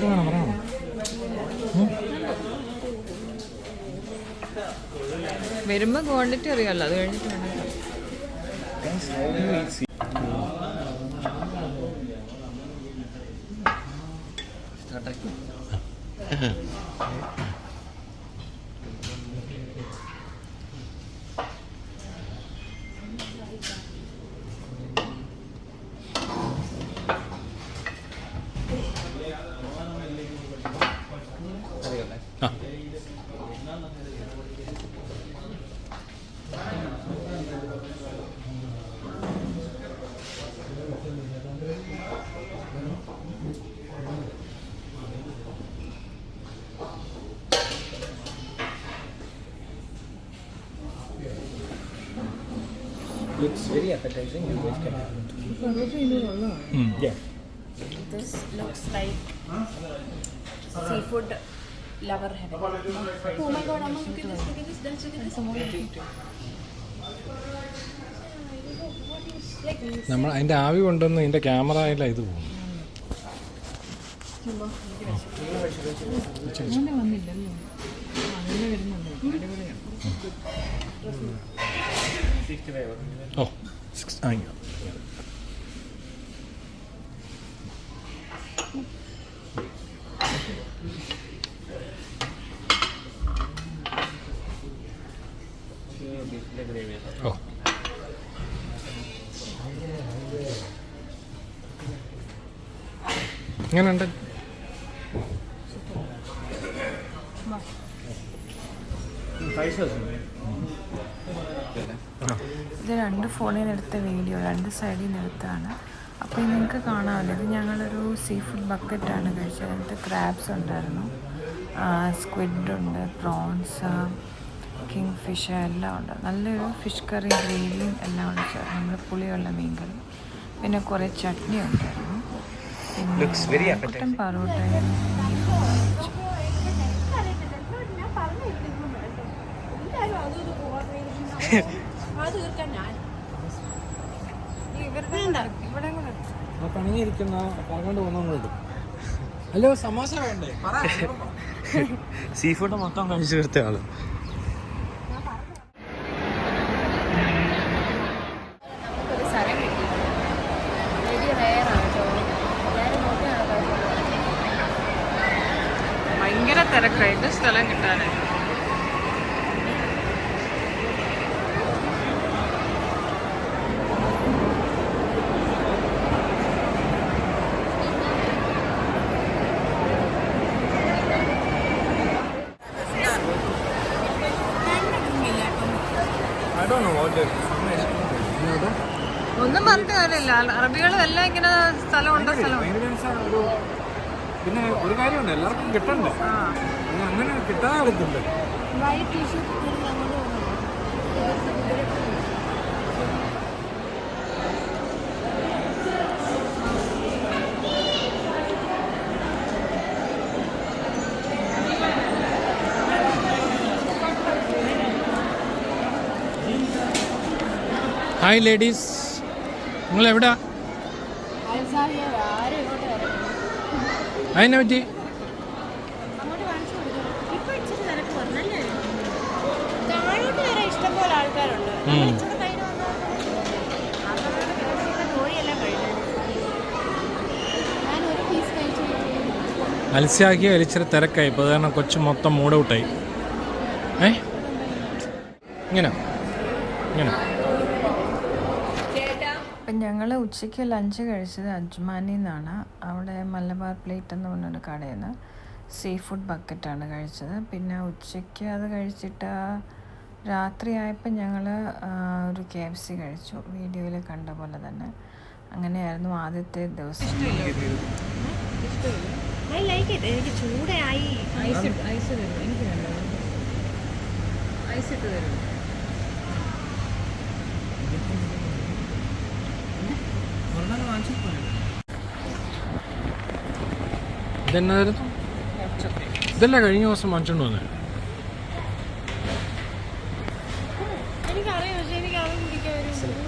വേണം പറയാം. വരുമ്പോ ക്വാണ്ടിറ്റി അറിയാമല്ലോ, അത് കഴിഞ്ഞിട്ട് വേണം. Looks very appetizing. You guys can have it. Yeah. This looks like seafood lover heaven. Oh my god, Amma, look at this, look at this, look at this. Like this. നമ്മൾ അതിൻ്റെ ആവി കൊണ്ടുവന്ന് ഇതിൻ്റെ ക്യാമറയില ഇത് പോകും. വന്നില്ലല്ലോ, അങ്ങനെ വരുന്നുണ്ട്. ഓ 6 ആയി. ഓ എങ്ങനെയുണ്ട്? ഇത് 2 ഫോണിൽ നിന്ന് എടുത്ത വീഡിയോ, 2 സൈഡിൽ നിന്ന് എടുത്തതാണ്. അപ്പോൾ നിങ്ങൾക്ക് കാണാമല്ലോ, ഇത് ഞങ്ങളൊരു സീ ഫുഡ് ബക്കറ്റാണ് കഴിച്ചത്. അതിനകത്ത് ക്രാബ്സ് ഉണ്ടായിരുന്നു, സ്ക്വിഡ് ഉണ്ട്, പ്രോൺസ്, കിങ് ഫിഷ് എല്ലാം ഉണ്ട്. നല്ലൊരു ഫിഷ് കറി, ഗ്രേവിയും എല്ലാം ഉണ്ട്. നമ്മൾ പുളിയുള്ള മീൻ കറി, പിന്നെ കുറേ ചട്നി ഉണ്ടായിരുന്നു, പിന്നെ കുട്ടൻ പറോട്ടയും പണിയിരിക്കുന്ന പറഞ്ഞുകൊണ്ട് പോകുന്നുണ്ട്. ഹലോ, സമോസ വേണ്ടേ? സീ ഫുഡ് മൊത്തം കഴിച്ചു തീർത്ത ആള്. ഭയങ്കര തിരക്കായിട്ട് സ്ഥലം കിട്ടാനായി. ഒന്നും പറഞ്ഞിട്ട് കാര്യമില്ല, അറബികളും എല്ലാം ഇങ്ങനെ സ്ഥലമുണ്ടോ പിന്നെ ഒരു കാര്യമുണ്ട്, എല്ലാവർക്കും കിട്ടണ്ടേ, അങ്ങനെ കിട്ടാതെ എടുത്തിട്ടുണ്ട്. ഹായ് ലേഡീസ്, നിങ്ങളെവിടാ? അതിനെ പറ്റി ഇഷ്ടംപോലെ ആൾക്കാരുണ്ട്. മത്സ്യാക്കി വലിച്ചിരി തിരക്കായി. ഇപ്പോൾ കാരണം കൊച്ചു മൊത്തം മൂഡ് ഔട്ടായി. ഇങ്ങനെ ഇങ്ങനെ. അപ്പം ഞങ്ങൾ ഉച്ചയ്ക്ക് ലഞ്ച് കഴിച്ചത് അജ്മാനിൽ നിന്നാണ്. അവിടെ മലബാർ പ്ലേറ്റ് എന്ന് പറഞ്ഞൊരു കടയിൽ നിന്ന് സീ ഫുഡ് ബക്കറ്റാണ് കഴിച്ചത്. പിന്നെ ഉച്ചയ്ക്ക് അത് കഴിച്ചിട്ട് രാത്രിയായപ്പോൾ ഞങ്ങൾ ഒരു KFC കഴിച്ചു, വീഡിയോയിൽ കണ്ട പോലെ തന്നെ. അങ്ങനെയായിരുന്നു ആദ്യത്തെ ദിവസം. എനിക്ക് ചൂടായി. ഐസ് തരും, എനിക്ക് വേണ്ട, ഐസ് ഇട്ട് തരും. ഇതെന്നായിരുന്നു? ഇതല്ല കഴിഞ്ഞ ദിവസം വാങ്ങിച്ചോണ്ട് വന്നത്.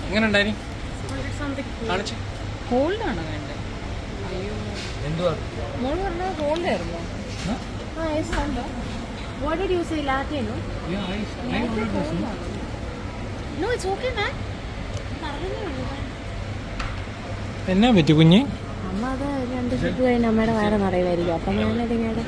എങ്ങനെ ഉണ്ടായി കാണിച്ചു? ഹോൾഡാണോ വേണ്ടത്? എന്തുവാ? മോള് പറഞ്ഞത് ഹോൾഡായിരുന്നോ? What did you say? Latte, no? No, it's okay, man. എന്നാ പറ്റി കുഞ്ഞ്? അമ്മ അത് 2 ഷിഫ്റ്റ് കഴിഞ്ഞ് അമ്മയുടെ വയറ് നിറയുമായിരിക്കും. അപ്പം ഞാനതിങ്ങനെ